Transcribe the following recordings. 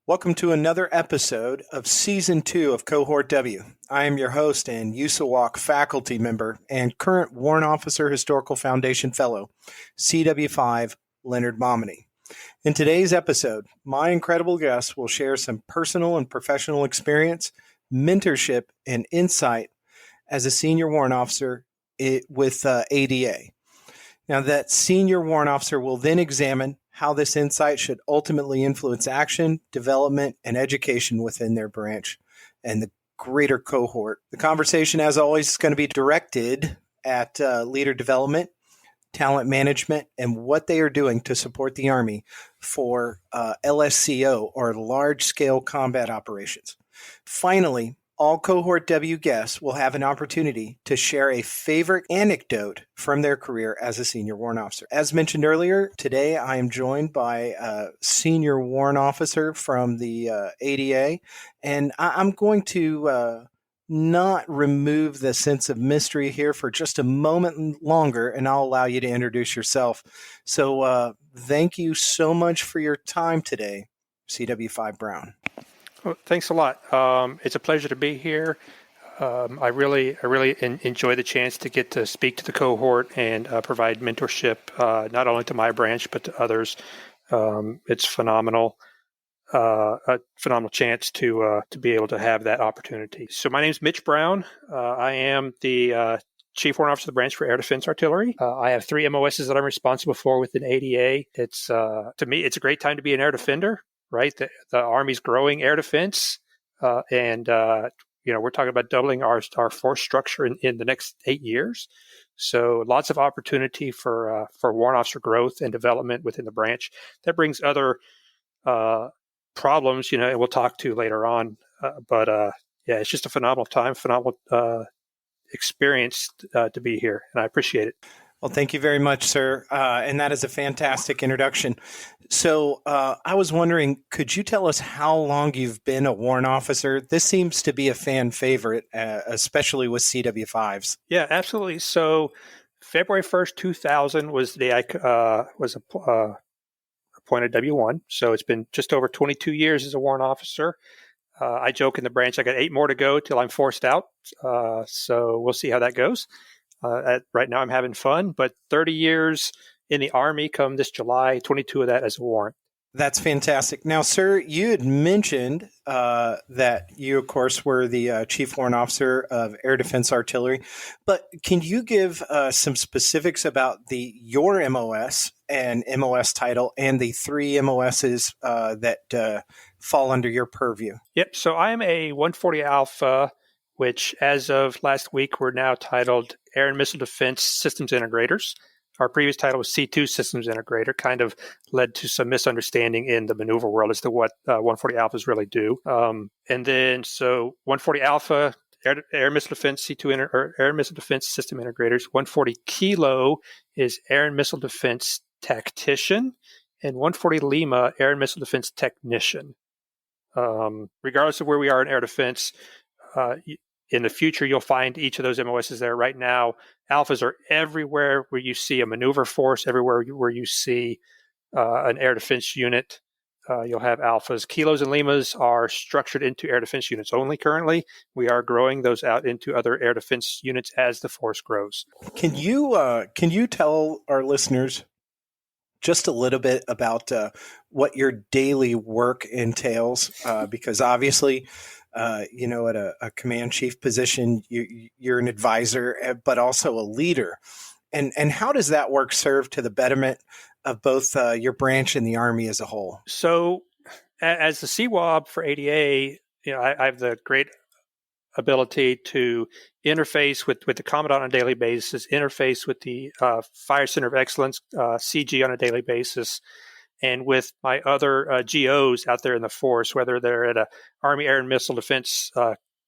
Welcome to another episode of Season 2 of Cohort W. I am your host and CWOB faculty member and current Warrant Officer Historical Foundation Fellow, CW5 Leonard Mominy. In today's episode, my incredible guest will share some personal and professional experience, mentorship, and insight as a senior warrant officer with ADA. Now, that senior warrant officer will then examine how this insight should ultimately influence action, development, and education within their branch and the greater cohort. The conversation, as always, is going to be directed at leader development, talent management, and what they are doing to support the Army for LSCO, or large-scale combat operations. Finally, all Cohort W guests will have an opportunity to share a favorite anecdote from their career as a senior warrant officer. As mentioned earlier, today I am joined by a senior warrant officer from the ADA, and I'm going to not remove the sense of mystery here for just a moment longer, and I'll allow you to introduce yourself. So thank you so much for your time today, CW5 Brown. Well, thanks a lot. It's a pleasure to be here. I really enjoy the chance to get to speak to the cohort and provide mentorship, not only to my branch, but to others. It's phenomenal, a phenomenal chance to be able to have that opportunity. So my name is Mitch Brown. I am the Chief Warrant Officer of the branch for Air Defense Artillery. I have 3 MOSs that I'm responsible for within ADA. It's to me, it's a great time to be an air defender. Right, the Army's growing air defense, and we're talking about doubling our force structure in the next 8 years. So lots of opportunity for warrant officer growth and development within the branch. That brings other problems, and we'll talk to later on. But it's just a phenomenal time, phenomenal experience to be here, and I appreciate it. Well, thank you very much, sir. And that is a fantastic introduction. So I was wondering, could you tell us how long you've been a warrant officer? This seems to be a fan favorite, especially with CW5s. Yeah, absolutely. So February 1st, 2000 was the day I was appointed W1. So it's been just over 22 years as a warrant officer. I joke in the branch, I got 8 more to go till I'm forced out. So we'll see how that goes. Right now I'm having fun, but 30 years in the Army come this July, 22 of that as a warrant. That's fantastic. Now, sir, you had mentioned that you, of course, were the Chief Warrant Officer of Air Defense Artillery, but can you give some specifics about your MOS and MOS title and the 3 MOSs that fall under your purview? Yep. So I'm a 140 Alpha, which as of last week, we're now titled Air and Missile Defense Systems Integrators. Our previous title was C2 Systems Integrator, kind of led to some misunderstanding in the maneuver world as to what 140 Alphas really do. And then, so 140 Alpha, Air Missile Defense C2 or Air and Missile Defense System Integrators. 140 Kilo is Air and Missile Defense Tactician, and 140 Lima, Air and Missile Defense Technician. Regardless of where we are in air defense, in the future, you'll find each of those MOSs there. Right now, Alphas are everywhere where you see a maneuver force, everywhere where you see an air defense unit. You'll have Alphas. Kilos and Limas are structured into air defense units only currently. We are growing those out into other air defense units as the force grows. Can you tell our listeners just a little bit about what your daily work entails? Because obviously, at a command chief position, you're an advisor, but also a leader. And how does that work serve to the betterment of both your branch and the Army as a whole? So as the CWOB for ADA, I have the great ability to interface with the Commandant on a daily basis, interface with the Fire Center of Excellence, CG, on a daily basis, and with my other GOs out there in the force, whether they're at a Army Air and Missile Defense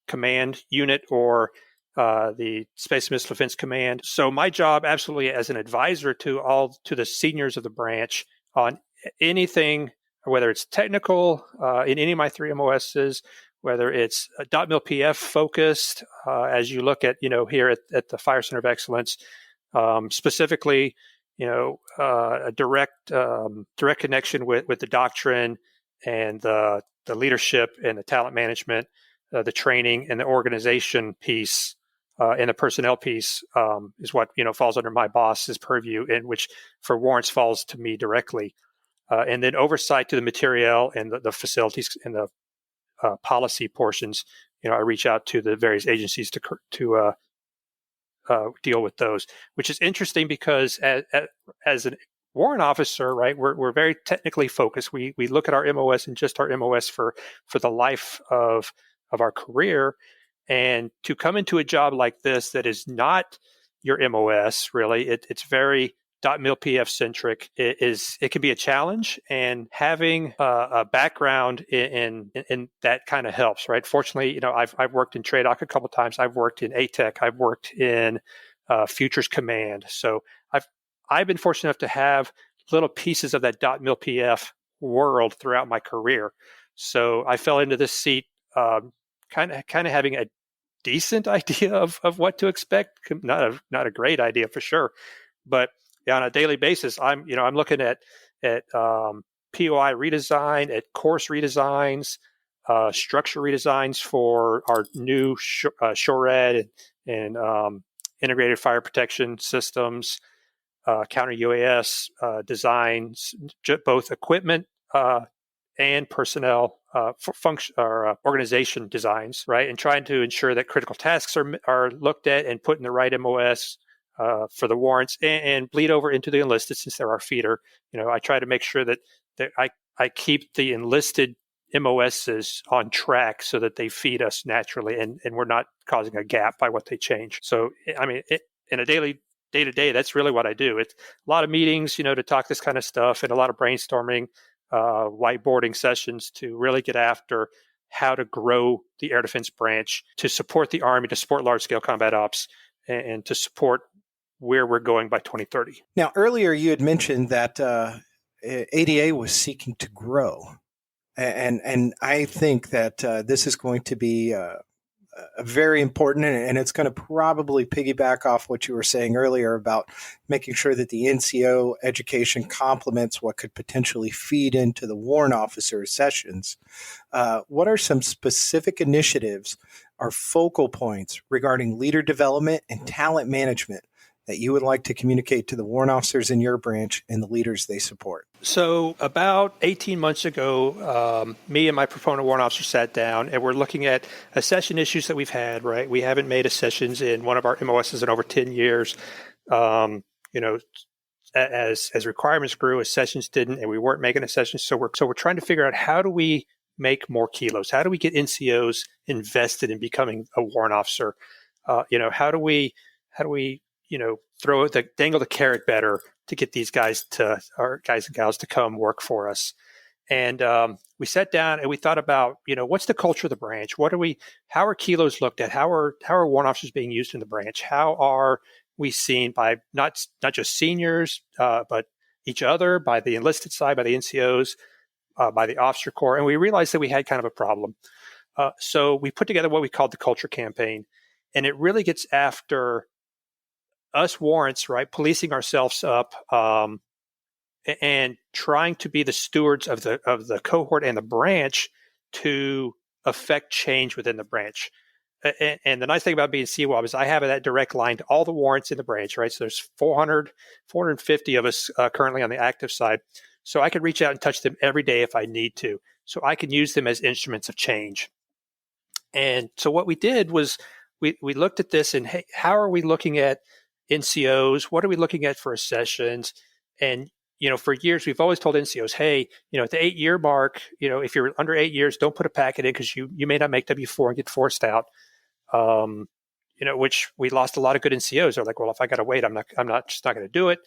Command unit or the Space and Missile Defense Command. So my job, absolutely, as an advisor to the seniors of the branch on anything, whether it's technical in any of my three MOSs, whether it's .mil PF focused, as you look at here at the Fire Center of Excellence, specifically, a direct connection with the doctrine and the leadership and the talent management, the training and the organization piece, and the personnel piece is what falls under my boss's purview, and which for warrants falls to me directly. And then oversight to the material and the facilities and the policy portions. I reach out to the various agencies to deal with those, which is interesting because as a warrant officer, right, we're very technically focused. We look at our MOS and just our MOS for the life of our career, and to come into a job like this that is not your MOS, really, it's very .mil PF centric. It can be a challenge, and having a background in that kind of helps, right? Fortunately, I've worked in TRADOC a couple of times. I've worked in ATEC. I've worked in Futures Command. So I've been fortunate enough to have little pieces of that .mil PF world throughout my career. So I fell into this seat kind of having a decent idea of what to expect. Not a great idea for sure, but on a daily basis, I'm looking at POI redesign, at course redesigns, structure redesigns for our new SHORAD and integrated fire protection systems, counter UAS designs, both equipment and personnel function or organization designs, right? And trying to ensure that critical tasks are looked at and put in the right MOS for the warrants and bleed over into the enlisted, since they're our feeder. I try to make sure that I keep the enlisted MOSs on track so that they feed us naturally and we're not causing a gap by what they change. So, in a daily day-to-day, that's really what I do. It's a lot of meetings, to talk this kind of stuff, and a lot of brainstorming, whiteboarding sessions to really get after how to grow the air defense branch, to support the Army, to support large-scale combat ops, and to support where we're going by 2030. Now, earlier you had mentioned that ADA was seeking to grow. And I think that this is going to be very important, and it's going to probably piggyback off what you were saying earlier about making sure that the NCO education complements what could potentially feed into the warrant officer sessions. What are some specific initiatives or focal points regarding leader development and talent management that you would like to communicate to the warrant officers in your branch and the leaders they support? So about 18 months ago, me and my proponent warrant officer sat down, and we're looking at accession issues that we've had, right? We haven't made accessions in one of our MOSs in over 10 years. As requirements grew, accessions didn't, and we weren't making accessions. So we're trying to figure out, how do we make more kilos? How do we get NCOs invested in becoming a warrant officer? How do we dangle the carrot better to get these guys and gals to come work for us? And we sat down and we thought about, what's the culture of the branch? How are kilos looked at? How are warrant officers being used in the branch? How are we seen by not just seniors, but each other, by the enlisted side, by the NCOs, by the officer corps? And we realized that we had kind of a problem. So we put together what we called the culture campaign, and it really gets after us warrants, right, policing ourselves up and trying to be the stewards of the cohort and the branch to affect change within the branch. And the nice thing about being CWOB is I have that direct line to all the warrants in the branch, right? So there's 450 of us currently on the active side. So I can reach out and touch them every day if I need to. So I can use them as instruments of change. And so what we did was we looked at this and, hey, how are we looking at NCOs? What are we looking at for accessions? And, for years, we've always told NCOs, hey, at the 8-year mark, if you're under 8 years, don't put a packet in because you may not make W4 and get forced out. Which we lost a lot of good NCOs. They're like, well, if I got to wait, I'm not going to do it.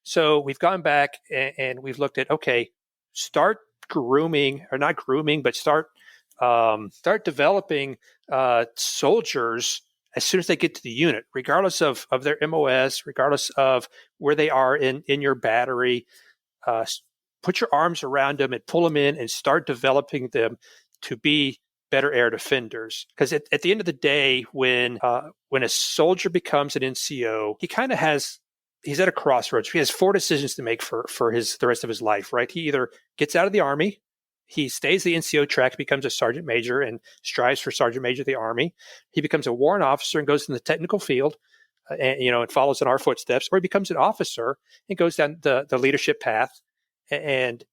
So we've gone back and we've looked at, okay, start grooming, or not grooming, but start developing soldiers as soon as they get to the unit, regardless of their MOS, regardless of where they are in your battery, put your arms around them and pull them in and start developing them to be better air defenders. Because at the end of the day, when a soldier becomes an NCO, he's at a crossroads. He has 4 decisions to make for the rest of his life, right? He either gets out of the Army, he stays the NCO track, becomes a sergeant major and strives for sergeant major of the Army. He becomes a warrant officer and goes in the technical field, and follows in our footsteps, or he becomes an officer and goes down the leadership path. And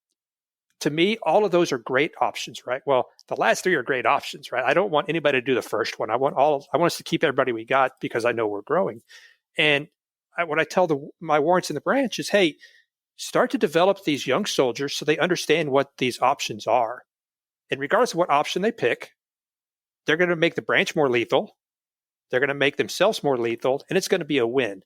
to me, all of those are great options, right? Well, the last 3 are great options, right? I don't want anybody to do the first one. I want us to keep everybody we got because I know we're growing. And what I tell my warrants in the branch is, hey, start to develop these young soldiers so they understand what these options are. And regardless of what option they pick, they're going to make the branch more lethal. They're going to make themselves more lethal, and it's going to be a win.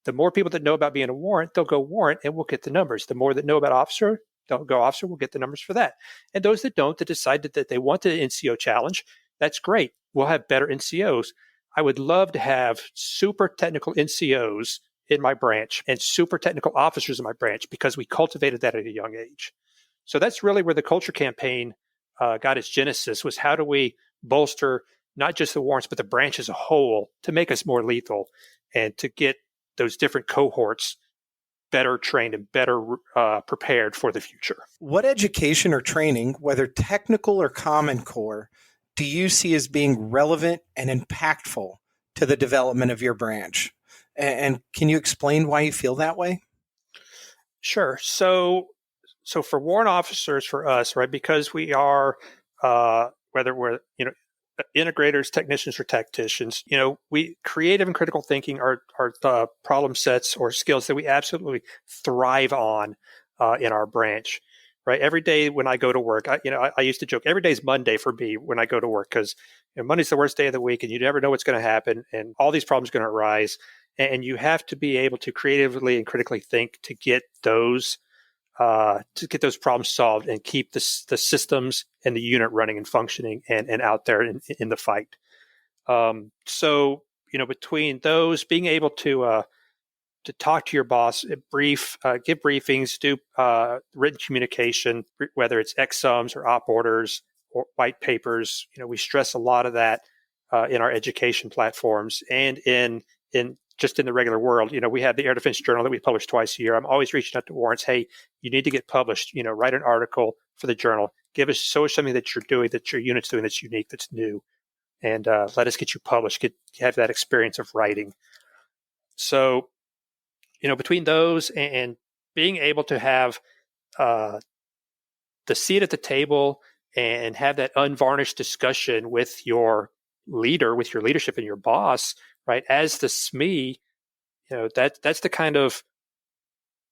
The more people that know about being a warrant, they'll go warrant, and we'll get the numbers. The more that know about officer, they'll go officer, we'll get the numbers for that. And those that don't, that decide that they want the NCO challenge, that's great. We'll have better NCOs. I would love to have super technical NCOs in my branch and super technical officers in my branch because we cultivated that at a young age. So that's really where the culture campaign got its genesis, was how do we bolster not just the warrants, but the branch as a whole to make us more lethal and to get those different cohorts better trained and better prepared for the future. What education or training, whether technical or Common Core, do you see as being relevant and impactful to the development of your branch? And can you explain why you feel that way? Sure. So for warrant officers, for us, right, because we are, whether we're, integrators, technicians, or tacticians, we creative and critical thinking are the problem sets or skills that we absolutely thrive on in our branch. Right. Every day when I go to work, I used to joke every day is Monday for me when I go to work, because Monday's the worst day of the week and you never know what's going to happen and all these problems are going to arise. And you have to be able to creatively and critically think to get those problems solved and keep the systems and the unit running and functioning and out there in the fight. So between those, being able to talk to your boss, give briefings, do written communication, whether it's XSUMs or op orders or white papers. We stress a lot of that in our education platforms and in just in the regular world. We have the Air Defense Journal that we publish twice a year. I'm always reaching out to warrants. Hey, you need to get published. Write an article for the journal. Show us something that you're doing, that your unit's doing, that's unique, that's new, and let us get you published. Have that experience of writing. So, between those and being able to have the seat at the table and have that unvarnished discussion with your leader, with your leadership and your boss, right? As the SME, that's the kind of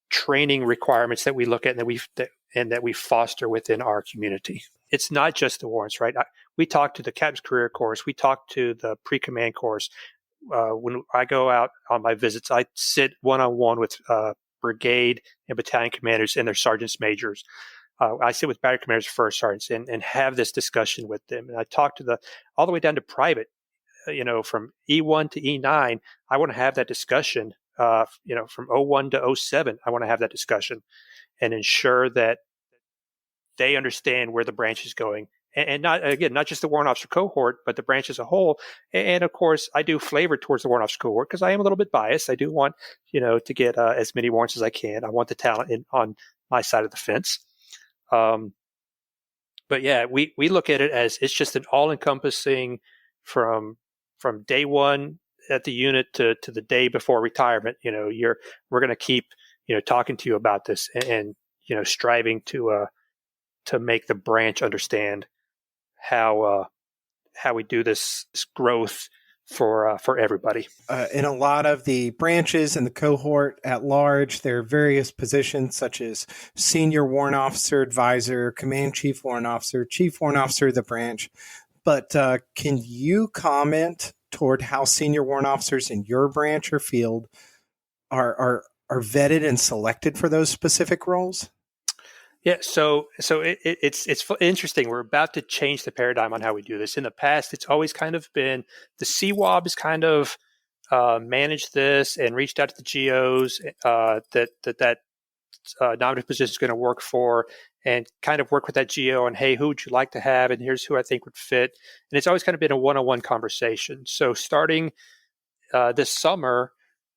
training requirements that we look at and that we foster within our community. It's not just the warrants, right? We talk to the Captain's Career Course. We talk to the Pre-Command Course. When I go out on my visits, I sit one-on-one with brigade and battalion commanders and their sergeants majors. I sit with battery commanders, first sergeants, and have this discussion with them. And I talk to all the way down to private. From E1 to E9, I want to have that discussion. From 01 to 07, I want to have that discussion and ensure that they understand where the branch is going. And not just the warrant officer cohort, but the branch as a whole. And of course, I do flavor towards the warrant officer cohort because I am a little bit biased. I do want, to get as many warrants as I can. I want the talent on my side of the fence. But yeah, we look at it as it's just an all-encompassing from day one at the unit to the day before retirement. We're going to keep talking to you about this and striving to make the branch understand how we do this growth for everybody. In a lot of the branches and the cohort at large, there are various positions such as senior warrant officer, advisor, command chief warrant officer of the branch. But can you comment toward how senior warrant officers in your branch or field are vetted and selected for those specific roles? Yeah, it's interesting. We're about to change the paradigm on how we do this. In the past, it's always kind of been the CWOB has kind of managed this and reached out to the GOs that nominative position is going to work for, and kind of work with that GO on, hey, who would you like to have, and here's who I think would fit. And it's always kind of been a one-on-one conversation. So starting this summer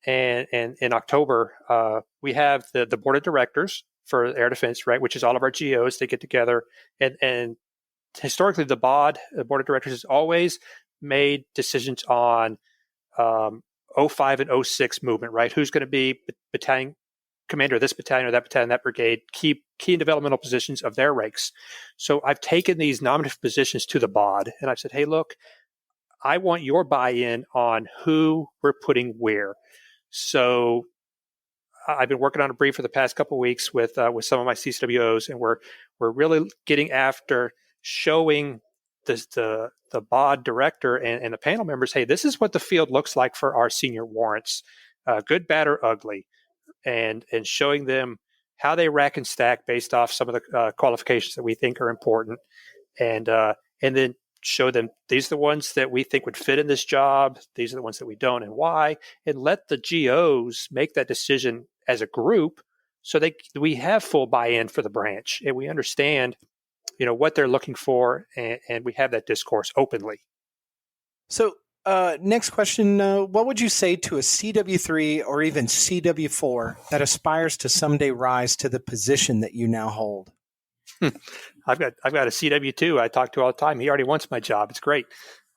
and in October, we have the board of directors for air defense, right, which is all of our GOs. They get together, and historically the board of directors has always made decisions on 05 and 06 movement, right? Who's going to be battalion commander of this battalion or that battalion, that brigade, key and developmental positions of their ranks. So I've taken these nominative positions to the BOD, and I've said, hey, look, I want your buy-in on who we're putting where. So I've been working on a brief for the past couple of weeks with some of my CWOs, and we're really getting after showing the BOD director and the panel members, hey, this is what the field looks like for our senior warrants, good, bad, or ugly, and showing them how they rack and stack based off some of the qualifications that we think are important, and then show them these are the ones that we think would fit in this job, these are the ones that we don't, and why, and let the GOs make that decision as a group, so we have full buy-in for the branch, and we understand, what they're looking for, and we have that discourse openly. So, next question: what would you say to a CW3 or even CW4 that aspires to someday rise to the position that you now hold? I've got a CW2 I talk to all the time. He already wants my job. It's great.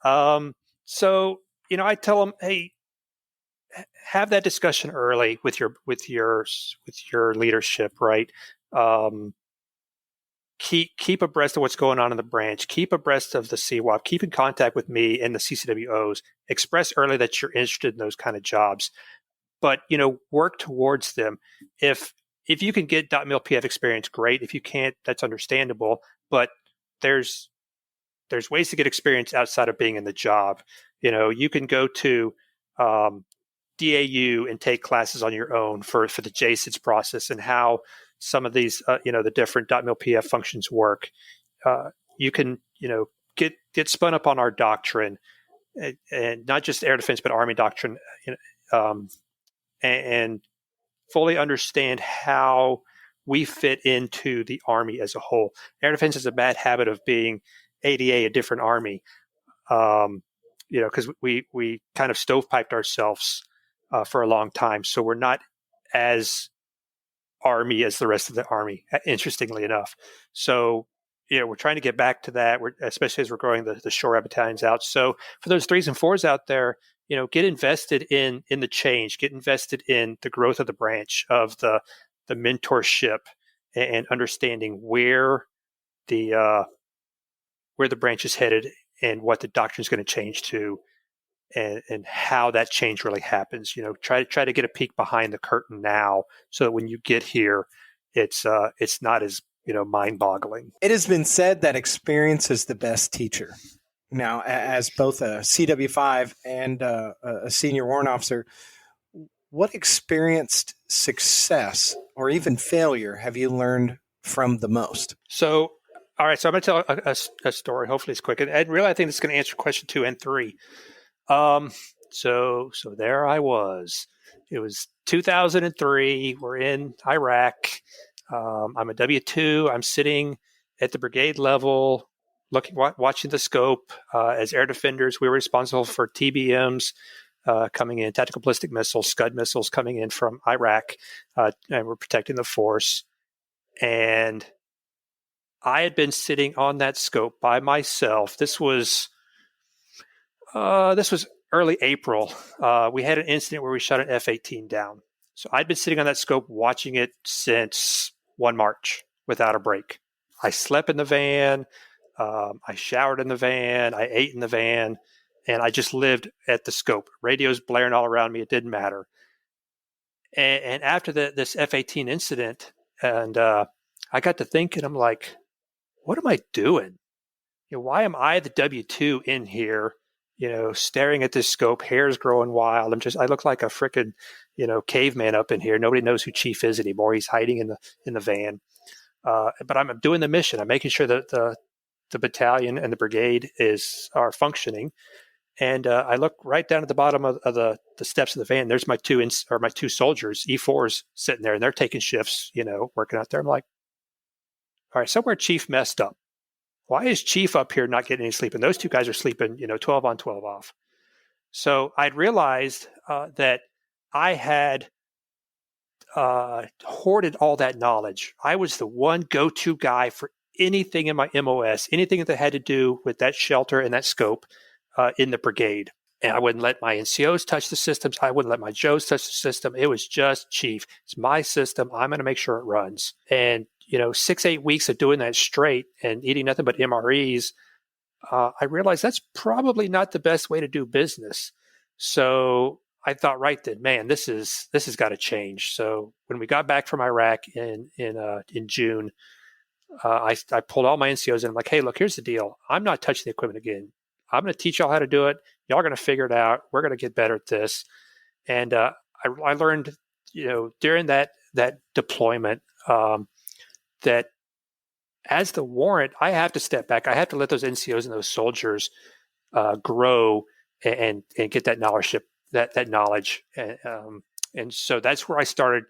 So I tell him, hey, have that discussion early with your leadership, right? Keep abreast of what's going on in the branch. Keep abreast of the CWOB. Keep in contact with me and the CCWOs. Express early that you're interested in those kind of jobs, but work towards them. If you can get .mil PF experience, great. If you can't, that's understandable. But there's ways to get experience outside of being in the job. You can go to DAU and take classes on your own for the JSIDS process and how some of these, the different .mil PF functions work. You can, get spun up on our doctrine, and not just air defense, but Army doctrine, and fully understand how we fit into the Army as a whole. Air defense has a bad habit of being ADA, a different Army, because we kind of stovepiped ourselves for a long time. So we're not as Army as the rest of the Army, interestingly enough. So, we're trying to get back to that, especially as we're growing the shore battalions out. So for those 3s and 4s out there, get invested in the change, get invested in the growth of the branch, of the mentorship, and understanding where the branch is headed and what the doctrine is going to change to, and how that change really happens. Try to get a peek behind the curtain now, so that when you get here, it's not as mind-boggling. It has been said that experience is the best teacher. Now, as both a CW5 and a senior warrant officer, what experienced success or even failure have you learned from the most? So, all right. So I'm going to tell a story. Hopefully it's quick. And really, I think this is going to answer question 2 and 3. So there I was. It was 2003. We're in Iraq. I'm a W2. I'm sitting at the brigade level, watching the scope. As air defenders, we were responsible for TBMs coming in, tactical ballistic missiles, Scud missiles coming in from Iraq, and we're protecting the force. And I had been sitting on that scope by myself. This was early April. We had an incident where we shot an F-18 down. So I'd been sitting on that scope watching it since 1 March without a break. I slept in the van. I showered in the van. I ate in the van. And I just lived at the scope. Radios blaring all around me. It didn't matter. And after this F-18 incident, and I got to thinking, I'm like, what am I doing? Why am I the W2 in here, staring at this scope, hair's growing wild. I look like a frickin', caveman up in here. Nobody knows who Chief is anymore. He's hiding in the van. But I'm doing the mission. I'm making sure that the battalion and the brigade are functioning. And I look right down at the bottom of the steps of the van. There's my two soldiers, E4s, sitting there, and they're taking shifts, working out there. I'm like, all right, somewhere Chief messed up. Why is Chief up here not getting any sleep? And those two guys are sleeping, 12 on, 12 off. So I'd realized that I had hoarded all that knowledge. I was the one go-to guy for anything in my MOS, anything that had to do with that shelter and that scope in the brigade. And I wouldn't let my NCOs touch the systems. I wouldn't let my Joes touch the system. It was just Chief. It's my system. I'm going to make sure it runs. And, 6-8 weeks of doing that straight and eating nothing but MREs, I realized that's probably not the best way to do business. So I thought right then, man, this has got to change. So when we got back from Iraq in June, I pulled all my NCOs and I'm like, hey, look, here's the deal. I'm not touching the equipment again. I'm going to teach y'all how to do it. Y'all are going to figure it out. We're going to get better at this. And I learned, during that deployment, that as the warrant, I have to step back. I have to let those NCOs and those soldiers grow and get that knowledge. And so that's where I started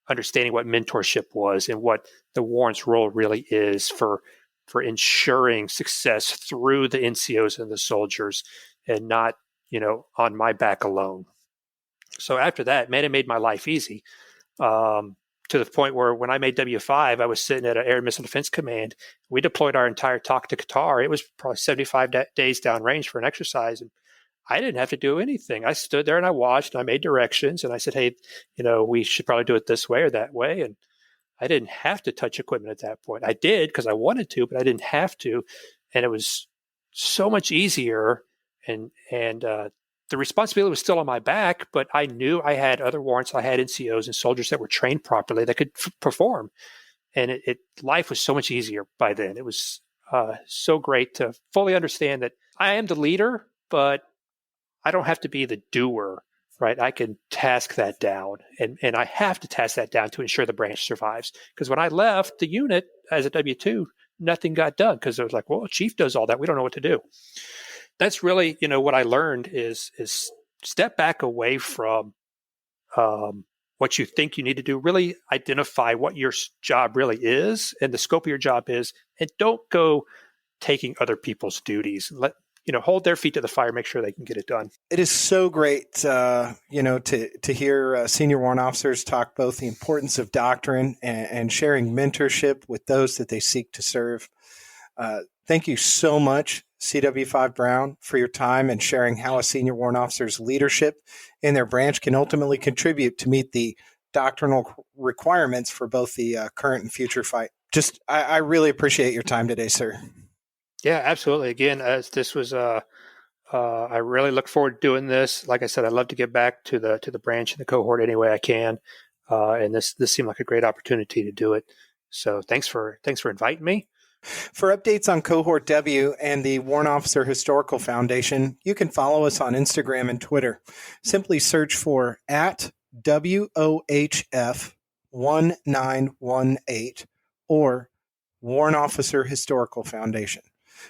understanding what mentorship was and what the warrant's role really is for ensuring success through the NCOs and the soldiers and not, on my back alone. So after that, man, it made my life easy to the point where when I made W5, I was sitting at an Air and Missile Defense Command. We deployed our entire TOC to Qatar. It was probably 75 days downrange for an exercise. And I didn't have to do anything. I stood there and I watched and I made directions and I said, hey, we should probably do it this way or that way. And I didn't have to touch equipment at that point. I did because I wanted to, but I didn't have to. And it was so much easier. And the responsibility was still on my back, but I knew I had other warrants. I had NCOs and soldiers that were trained properly that could perform. And life was so much easier by then. It was so great to fully understand that I am the leader, but I don't have to be the doer. Right, I can task that down, and I have to task that down to ensure the branch survives. Because when I left the unit as a W2, nothing got done because it was like, well, Chief does all that. We don't know what to do. That's really, what I learned is step back away from what you think you need to do. Really identify what your job really is and the scope of your job is, and don't go taking other people's duties. Hold their feet to the fire, make sure they can get it done. It is so great, to hear senior warrant officers talk both the importance of doctrine and sharing mentorship with those that they seek to serve. Thank you so much, CW5 Brown, for your time and sharing how a senior warrant officer's leadership in their branch can ultimately contribute to meet the doctrinal requirements for both the current and future fight. I really appreciate your time today, sir. Yeah, absolutely. Again, this was I really look forward to doing this. Like I said, I'd love to get back to the branch and the cohort any way I can, and this seemed like a great opportunity to do it. So thanks for inviting me. For updates on Cohort W and the Warrant Officer Historical Foundation, you can follow us on Instagram and Twitter. Simply search for @WOHF1918 or Warrant Officer Historical Foundation.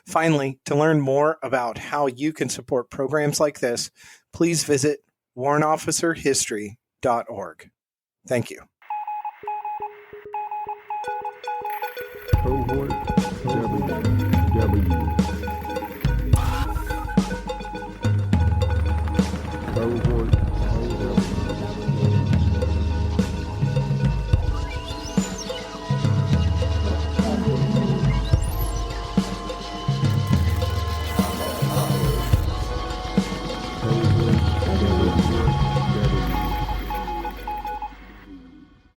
Finally, to learn more about how you can support programs like this, please visit warrantofficerhistory.org. Thank you. Cohort